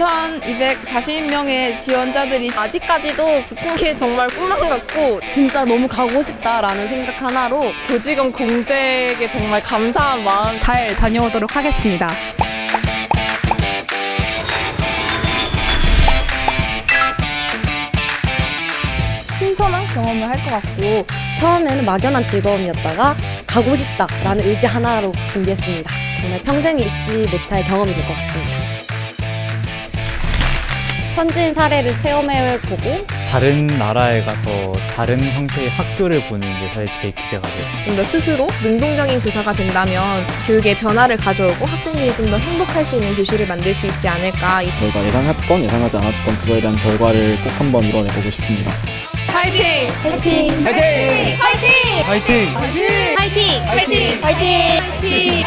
3,240명의 지원자들이 아직까지도 붙은 게 정말 꿈만 같고 진짜 너무 가고 싶다라는 생각 하나로 교직원 공직에 정말 감사한 마음 잘 다녀오도록 하겠습니다. 신선한 경험을 할 것 같고 처음에는 막연한 즐거움이었다가 가고 싶다라는 의지 하나로 준비했습니다. 정말 평생 잊지 못할 경험이 될 것 같습니다. 선진 사례를 체험해보고 다른 나라에 가서 다른 형태의 학교를 보는 게 사실 제일 기대가 돼요. 좀 더 스스로 능동적인 교사가 된다면 교육에 변화를 가져오고 학생들이 좀 더 행복할 수 있는 교실을 만들 수 있지 않을까. 저희가 예상했건 예상하지 않았건 그거에 대한 결과를 꼭 한번 이뤄내보고 싶습니다. 파이팅! 파이팅! 화이팅! 파이팅! 파이팅! 파이팅! 파이팅! 파이팅!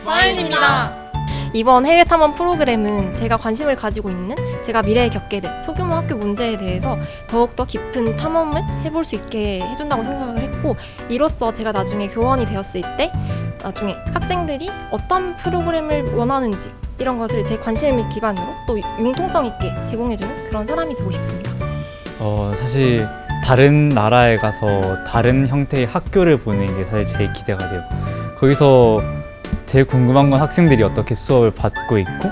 화연입니다. 이번 해외 탐험 프로그램은 제가 관심을 가지고 있는 제가 미래에 겪게 될 소규모 학교 문제에 대해서 더욱더 깊은 탐험을 해볼 수 있게 해준다고 생각을 했고, 이로써 제가 나중에 교원이 되었을 때 나중에 학생들이 어떤 프로그램을 원하는지 이런 것을 제 관심을 기반으로 또 융통성 있게 제공해주는 그런 사람이 되고 싶습니다. 사실 다른 나라에 가서 다른 형태의 학교를 보는 게 사실 제일 기대가 돼요. 거기서 제일 궁금한 건 학생들이 어떻게 수업을 받고 있고,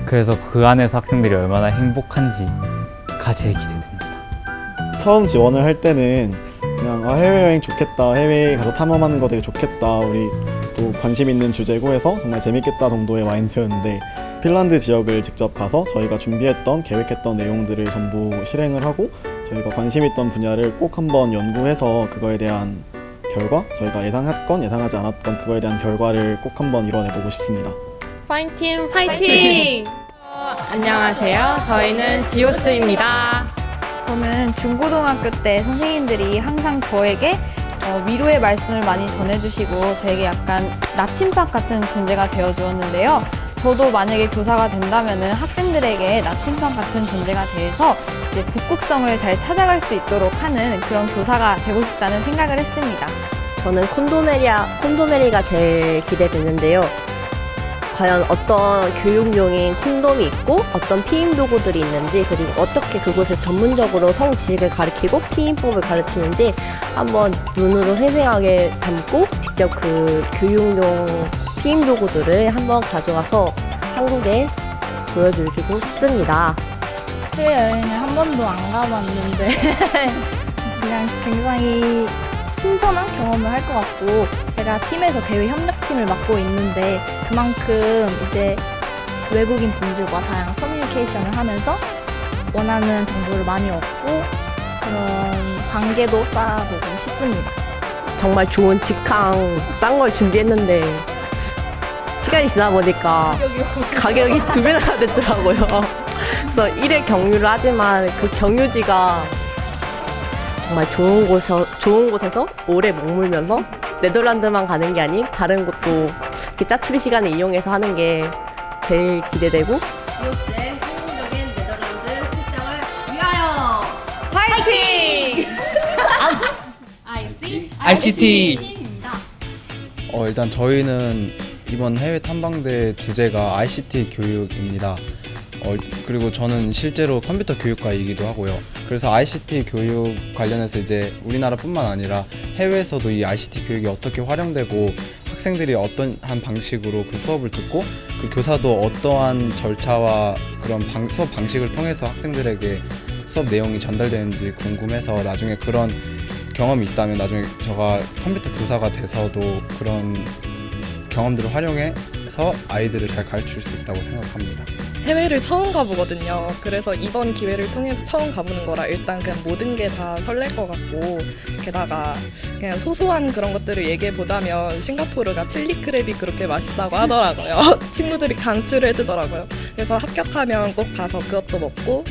그래서 그 안에서 학생들이 얼마나 행복한지가 제일 기대됩니다. 처음 지원을 할 때는 그냥 해외여행 좋겠다, 해외에 가서 탐험하는 거 되게 좋겠다, 우리 또 관심 있는 주제고 해서 정말 재밌겠다 정도의 마인드였는데, 핀란드 지역을 직접 가서 저희가 준비했던 계획했던 내용들을 전부 실행을 하고 저희가 관심 있던 분야를 꼭 한번 연구해서 그거에 대한 결과, 저희가 예상했건 예상하지 않았건 그거에 대한 결과를 꼭 한번 이뤄내보고 싶습니다. 파이팅! 파이팅! 안녕하세요. 저희는 지오스입니다. 저는 중고등학교 때 선생님들이 항상 저에게 위로의 말씀을 많이 전해주시고 저에게 약간 나침반 같은 존재가 되어주었는데요. 저도 만약에 교사가 된다면 학생들에게 나침반 같은 존재가 돼서 이제 북극성을 잘 찾아갈 수 있도록 하는 그런 교사가 되고 싶다는 생각을 했습니다. 저는 콘도메리가 제일 기대되는데요. 과연 어떤 교육용인 콘돔이 있고 어떤 피임 도구들이 있는지, 그리고 어떻게 그곳에 전문적으로 성지식을 가르치고 피임법을 가르치는지 한번 눈으로 생생하게 담고 직접 그 교육용 피임 도구들을 한번 가져와서 한국에 보여주고 싶습니다. 해외여행을 한 번도 안 가봤는데 그냥 굉장히 신선한 경험을 할 것 같고, 제가 팀에서 대외 협력팀을 맡고 있는데 그만큼 이제 외국인 분들과 다양한 커뮤니케이션을 하면서 원하는 정보를 많이 얻고 그런 관계도 쌓아보고 싶습니다. 정말 좋은 직항 싼 걸 준비했는데 시간이 지나 보니까 가격이 2배나 됐더라고요. 그래서 1회 경유를 하지만 그 경유지가 정말 좋은 곳에서 오래 머물면서 네덜란드만 가는 게 아닌 다른 곳도 이렇게 짜투리 시간을 이용해서 하는 게 제일 기대되고, 지오스의 성공적인 네덜란드 출장을 위하여 파이팅! ICT. 일단 저희는 이번 해외 탐방대 주제가 ICT 교육입니다. 그리고 저는 실제로 컴퓨터 교육과이기도 하고요. 그래서 ICT 교육 관련해서 이제 우리나라뿐만 아니라 해외에서도 이 ICT 교육이 어떻게 활용되고 학생들이 어떠한 방식으로 그 수업을 듣고 그 교사도 어떠한 절차와 그런 수업 방식을 통해서 학생들에게 수업 내용이 전달되는지 궁금해서, 나중에 그런 경험이 있다면 나중에 제가 컴퓨터 교사가 돼서도 그런 경험들을 활용해서 아이들을 잘 가르칠 수 있다고 생각합니다. 해외를 처음 가보거든요. 그래서 이번 기회를 통해서 처음 가보는 거라 일단 그냥 모든 게 다 설렐 것 같고, 게다가 그냥 소소한 그런 것들을 얘기해 보자면 싱가포르가 칠리 크랩이 그렇게 맛있다고 하더라고요. 친구들이 강추를 해주더라고요. 그래서 합격하면 꼭 가서 그것도 먹고,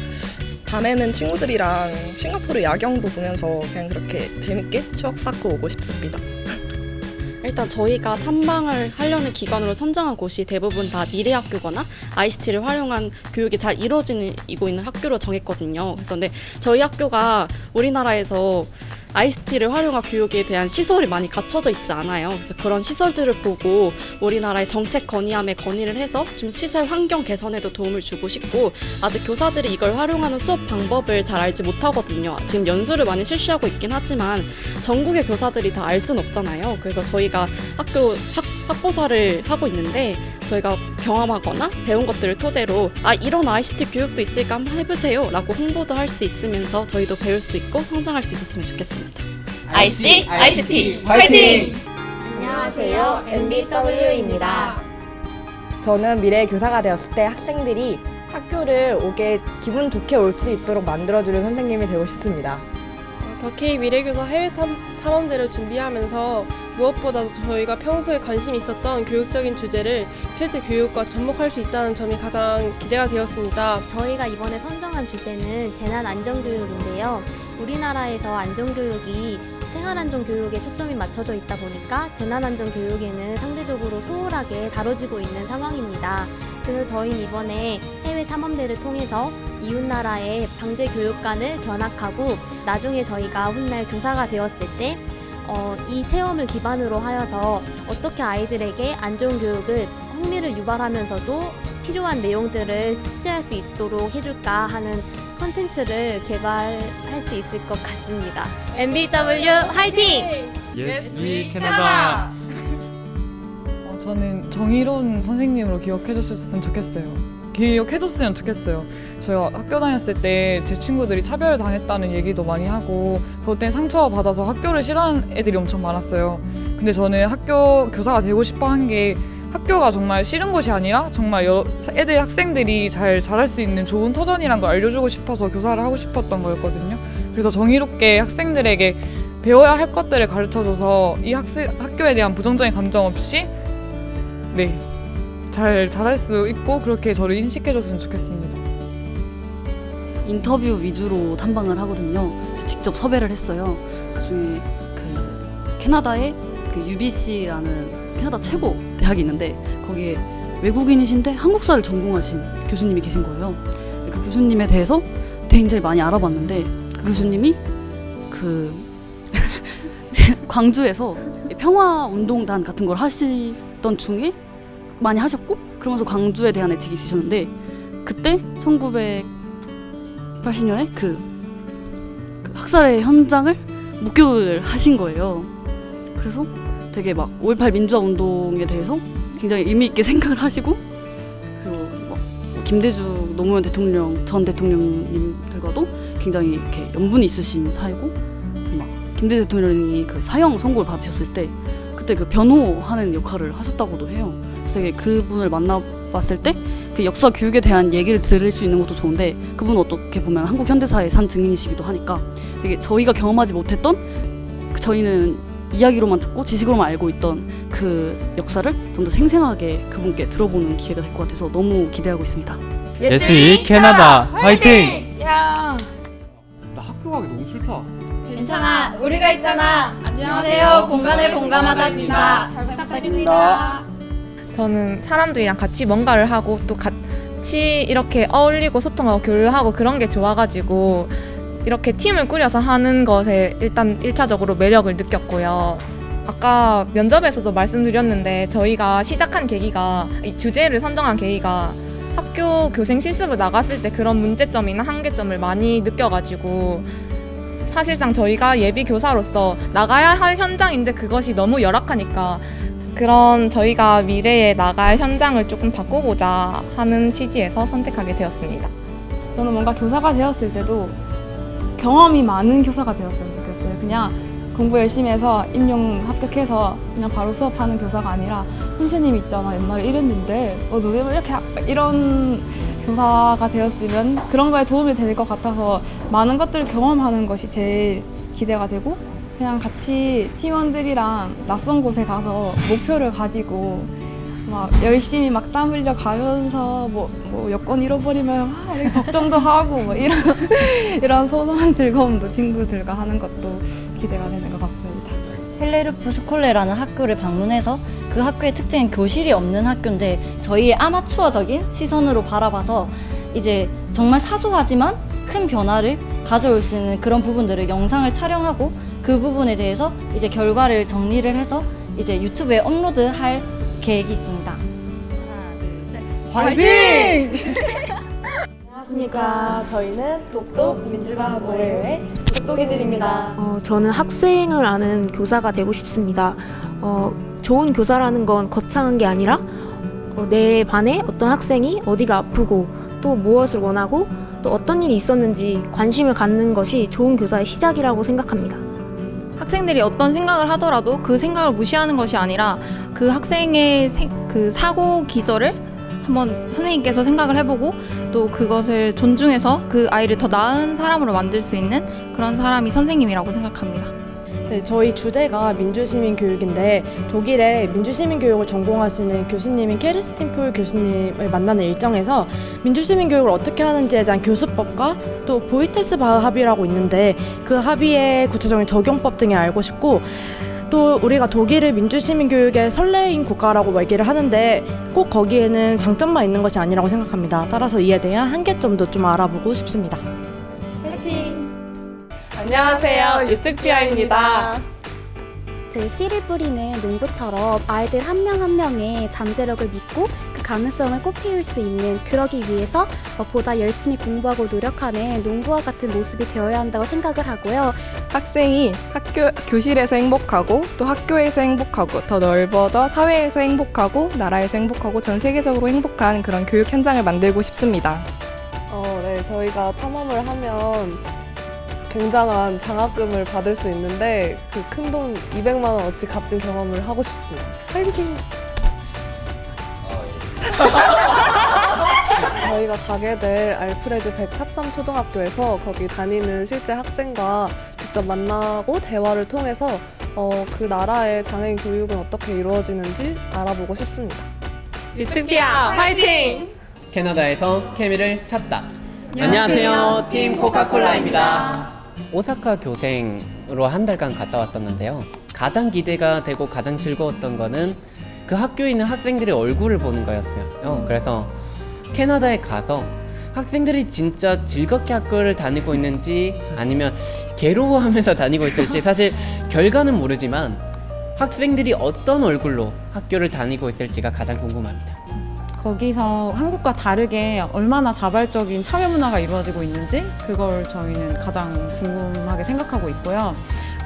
밤에는 친구들이랑 싱가포르 야경도 보면서 그냥 그렇게 재밌게 추억 쌓고 오고 싶습니다. 일단 저희가 탐방을 하려는 기관으로 선정한 곳이 대부분 다 미래학교거나 ICT를 활용한 교육이 잘 이루어지고 있는 학교로 정했거든요. 그래서 근데 저희 학교가 우리나라에서 ICT를 활용한 교육에 대한 시설이 많이 갖춰져 있지 않아요. 그래서 그런 시설들을 보고 우리나라의 정책 건의함에 건의를 해서 좀 시설 환경 개선에도 도움을 주고 싶고, 아직 교사들이 이걸 활용하는 수업 방법을 잘 알지 못하거든요. 지금 연수를 많이 실시하고 있긴 하지만 전국의 교사들이 다 알 수는 없잖아요. 그래서 저희가 학보사를 하고 있는데 저희가 경험하거나 배운 것들을 토대로 이런 ICT 교육도 있으니까 한번 해보세요 라고 홍보도 할 수 있으면서 저희도 배울 수 있고 성장할 수 있었으면 좋겠습니다. ICT 화이팅! 안녕하세요. MBW입니다. 저는 미래의 교사가 되었을 때 학생들이 학교를 오게 기분 좋게 올 수 있도록 만들어주는 선생님이 되고 싶습니다. 더케이 미래교사 해외 탐험대를 준비하면서 무엇보다도 저희가 평소에 관심 있었던 교육적인 주제를 실제 교육과 접목할 수 있다는 점이 가장 기대가 되었습니다. 저희가 이번에 선정한 주제는 재난안전교육인데요. 우리나라에서 안전교육이 생활안전교육에 초점이 맞춰져 있다 보니까 재난안전교육에는 상대적으로 소홀하게 다뤄지고 있는 상황입니다. 그래서 저희는 이번에 해외 탐험대를 통해서 이웃나라의 방재교육관을 견학하고 나중에 저희가 훗날 교사가 되었을 때 이 체험을 기반으로 하여서 어떻게 아이들에게 안전교육을 흥미를 유발하면서도 필요한 내용들을 숙지할 수 있도록 해줄까 하는 컨텐츠를 개발할 수 있을 것 같습니다. MBW 화이팅! Yes, we Canada! 저는 정의로운 선생님으로 기억해줬으면 좋겠어요. 저희가 학교 다녔을 때 제 친구들이 차별당했다는 얘기도 많이 하고 그것 때문에 상처받아서 학교를 싫어하는 애들이 엄청 많았어요. 근데 저는 학교 교사가 되고 싶어 한 게 학교가 정말 싫은 곳이 아니라 정말 학생들이 잘 자랄 수 있는 좋은 터전이란 걸 알려주고 싶어서 교사를 하고 싶었던 거였거든요. 그래서 정의롭게 학생들에게 배워야 할 것들을 가르쳐줘서 이 학교에 대한 부정적인 감정 없이 잘 자랄 수 있고 그렇게 저를 인식해줬으면 좋겠습니다. 인터뷰 위주로 탐방을 하거든요. 직접 섭외를 했어요. 그중에 캐나다의 UBC라는 캐나다 최고 대학이 있는데 거기에 외국인이신데 한국사를 전공하신 교수님이 계신 거예요. 그 교수님에 대해서 굉장히 많이 알아봤는데 그 교수님이 광주에서 평화운동단 같은 걸 하시던 중에 많이 하셨고 그러면서 광주에 대한 애착이 있으셨는데 그때 1980년에 그 학살의 현장을 목격을 하신 거예요. 그래서 되게 막 5.18 민주화 운동에 대해서 굉장히 의미 있게 생각을 하시고 그리고 김대중 노무현 대통령 전 대통령님들과도 굉장히 이렇게 연분이 있으신 사이고 막 김대중 대통령이 그 사형 선고를 받으셨을 때 그때 그 변호하는 역할을 하셨다고도 해요. 되게 그분을 만나봤을 때 그 역사 교육에 대한 얘기를 들을 수 있는 것도 좋은데 그분은 어떻게 보면 한국 현대사의 산 증인이시기도 하니까 되게 저희가 경험하지 못했던 저희는 이야기로만 듣고 지식으로만 알고 있던 그 역사를 좀 더 생생하게 그분께 들어보는 기회가 될 것 같아서 너무 기대하고 있습니다. Yes, we Canada! 화이팅! 야! 나 학교 가기 너무 싫다. 괜찮아, 우리가 있잖아. 안녕하세요, 공간에 공감하다입니다. 잘 부탁드립니다. 저는 사람들이랑 같이 뭔가를 하고 또 같이 이렇게 어울리고 소통하고 교류하고 그런 게 좋아가지고 이렇게 팀을 꾸려서 하는 것에 일단 1차적으로 매력을 느꼈고요. 아까 면접에서도 말씀드렸는데 저희가 시작한 계기가 이 주제를 선정한 계기가 학교 교생 실습을 나갔을 때 그런 문제점이나 한계점을 많이 느껴가지고 사실상 저희가 예비 교사로서 나가야 할 현장인데 그것이 너무 열악하니까 그런 저희가 미래에 나갈 현장을 조금 바꾸고자 하는 취지에서 선택하게 되었습니다. 저는 뭔가 교사가 되었을 때도 경험이 많은 교사가 되었으면 좋겠어요. 그냥 공부 열심히 해서 임용 합격해서 그냥 바로 수업하는 교사가 아니라 선생님 있잖아 옛날에 이랬는데 너네 왜 이렇게 이런 교사가 되었으면 그런 거에 도움이 될 것 같아서 많은 것들을 경험하는 것이 제일 기대가 되고 그냥 같이 팀원들이랑 낯선 곳에 가서 목표를 가지고 막 열심히 막 땀 흘려 가면서 뭐 여권 잃어버리면 이렇게 걱정도 하고 뭐 이런 소소한 즐거움도 친구들과 하는 것도 기대가 되는 것 같습니다. 헬레르프 스콜레라는 학교를 방문해서 그 학교의 특징은 교실이 없는 학교인데 저희의 아마추어적인 시선으로 바라봐서 이제 정말 사소하지만 큰 변화를 가져올 수 있는 그런 부분들을 영상을 촬영하고 그 부분에 대해서 이제 결과를 정리를 해서 이제 유튜브에 업로드할 계획이 있습니다. 화이팅! 안녕하십니까. 저희는 똑똑 민주가 모래요의 똑똑이들입니다. 저는 학생을 아는 교사가 되고 싶습니다. 좋은 교사라는 건 거창한 게 아니라 내 반에 어떤 학생이 어디가 아프고 또 무엇을 원하고 또 어떤 일이 있었는지 관심을 갖는 것이 좋은 교사의 시작이라고 생각합니다. 학생들이 어떤 생각을 하더라도 그 생각을 무시하는 것이 아니라 그 학생의 그 사고 기저를 한번 선생님께서 생각을 해보고 또 그것을 존중해서 그 아이를 더 나은 사람으로 만들 수 있는 그런 사람이 선생님이라고 생각합니다. 네, 저희 주제가 민주시민교육인데 독일에 민주시민교육을 전공하시는 교수님인 케르스틴 폴 교수님을 만나는 일정에서 민주시민교육을 어떻게 하는지에 대한 교수법과 또 보이테스 바흐 합의라고 있는데 그 합의의 구체적인 적용법 등을 알고 싶고 또 우리가 독일을 민주시민교육의 선례인 국가라고 얘기를 하는데 꼭 거기에는 장점만 있는 것이 아니라고 생각합니다. 따라서 이에 대한 한계점도 좀 알아보고 싶습니다. 안녕하세요. 유특비아입니다. 제 씨를 뿌리는 농부처럼 아이들 한 명 한 명의 잠재력을 믿고 그 가능성을 꽃피울 수 있는 그러기 위해서 보다 열심히 공부하고 노력하는 농부와 같은 모습이 되어야 한다고 생각을 하고요. 학생이 교실에서 행복하고 또 학교에서 행복하고 더 넓어져 사회에서 행복하고 나라에서 행복하고 전 세계적으로 행복한 그런 교육 현장을 만들고 싶습니다. 네, 저희가 탐험을 하면 굉장한 장학금을 받을 수 있는데 그 큰 돈 200만 원어치 값진 경험을 하고 싶습니다. 화이팅! 저희가 가게 될 알프레드 백 탑3 초등학교에서 거기 다니는 실제 학생과 직접 만나고 대화를 통해서 그 나라의 장애인 교육은 어떻게 이루어지는지 알아보고 싶습니다. 유특비아 화이팅! 캐나다에서 케미를 찾다. 안녕하세요. 팀 코카콜라입니다. 오사카 교생으로 한 달간 갔다 왔었는데요. 가장 기대가 되고 가장 즐거웠던 거는 그 학교에 있는 학생들의 얼굴을 보는 거였어요. 그래서 캐나다에 가서 학생들이 진짜 즐겁게 학교를 다니고 있는지 아니면 괴로워하면서 다니고 있을지 사실 결과는 모르지만 학생들이 어떤 얼굴로 학교를 다니고 있을지가 가장 궁금합니다. 거기서 한국과 다르게 얼마나 자발적인 참여 문화가 이루어지고 있는지 그걸 저희는 가장 궁금하게 생각하고 있고요.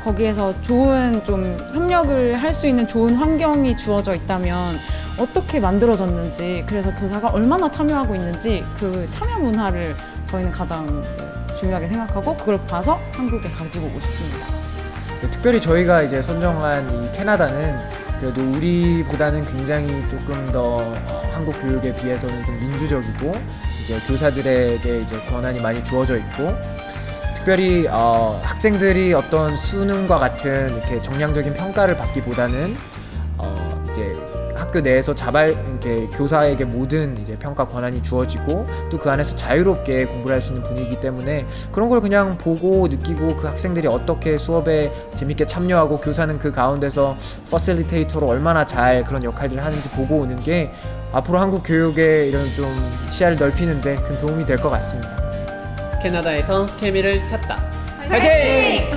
거기에서 좋은 좀 협력을 할 수 있는 좋은 환경이 주어져 있다면 어떻게 만들어졌는지 그래서 교사가 얼마나 참여하고 있는지 그 참여 문화를 저희는 가장 중요하게 생각하고 그걸 봐서 한국에 가지고 오고 싶습니다. 특별히 저희가 이제 선정한 이 캐나다는 그래도 우리보다는 굉장히 조금 더 한국 교육에 비해서는 좀 민주적이고 이제 교사들에게 이제 권한이 많이 주어져 있고 특별히 학생들이 어떤 수능과 같은 이렇게 정량적인 평가를 받기보다는 이제 학교 내에서 이렇게 교사에게 모든 이제 평가 권한이 주어지고 또 그 안에서 자유롭게 공부를 할 수 있는 분위기이기 때문에 그런 걸 그냥 보고 느끼고 그 학생들이 어떻게 수업에 재밌게 참여하고 교사는 그 가운데서 퍼실리테이터로 얼마나 잘 그런 역할들을 하는지 보고 오는 게 앞으로 한국 교육의 이런 좀 시야를 넓히는데 큰 도움이 될 것 같습니다. 캐나다에서 케미를 찾다. 화이팅!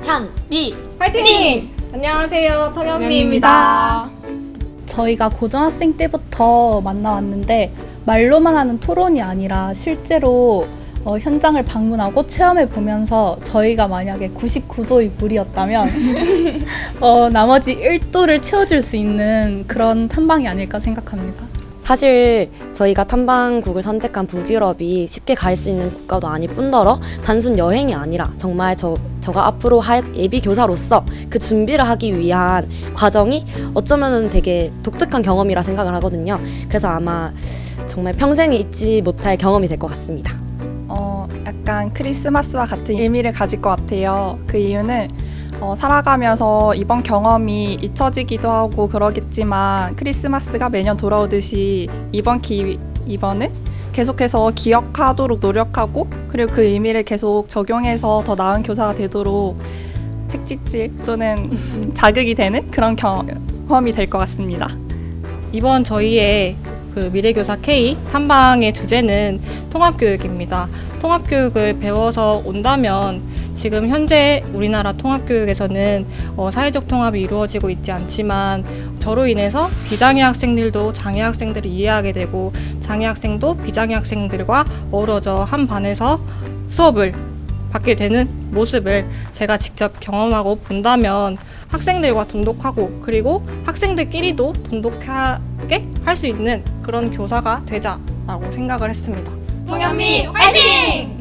현미 화이팅! 안녕하세요. 털현미입니다. 저희가 고등학생 때부터 만나왔는데 말로만 하는 토론이 아니라 실제로 현장을 방문하고 체험해 보면서 저희가 만약에 99도의 물이었다면 나머지 1도를 채워줄 수 있는 그런 탐방이 아닐까 생각합니다. 사실 저희가 탐방국을 선택한 북유럽이 쉽게 갈 수 있는 국가도 아닐 뿐더러 단순 여행이 아니라 정말 저가 앞으로 할 예비 교사로서 그 준비를 하기 위한 과정이 어쩌면 되게 독특한 경험이라 생각을 하거든요. 그래서 아마 정말 평생에 잊지 못할 경험이 될 것 같습니다. 약간 크리스마스와 같은 의미를 가질 것 같아요. 그 이유는 살아가면서 이번 경험이 잊혀지기도 하고 그러겠지만 크리스마스가 매년 돌아오듯이 이번을 계속해서 기억하도록 노력하고 그리고 그 의미를 계속 적용해서 더 나은 교사가 되도록 책찍질 또는 자극이 되는 그런 경험이 될 것 같습니다. 이번 저희의 그 미래교사 K 탐방의 주제는 통합교육입니다. 통합교육을 배워서 온다면 지금 현재 우리나라 통합교육에서는 사회적 통합이 이루어지고 있지 않지만 저로 인해서 비장애 학생들도 장애 학생들을 이해하게 되고 장애 학생도 비장애 학생들과 어우러져 한 반에서 수업을 받게 되는 모습을 제가 직접 경험하고 본다면 학생들과 돈독하고 그리고 학생들끼리도 돈독하게 할 수 있는 그런 교사가 되자라고 생각을 했습니다. 통현미 화이팅!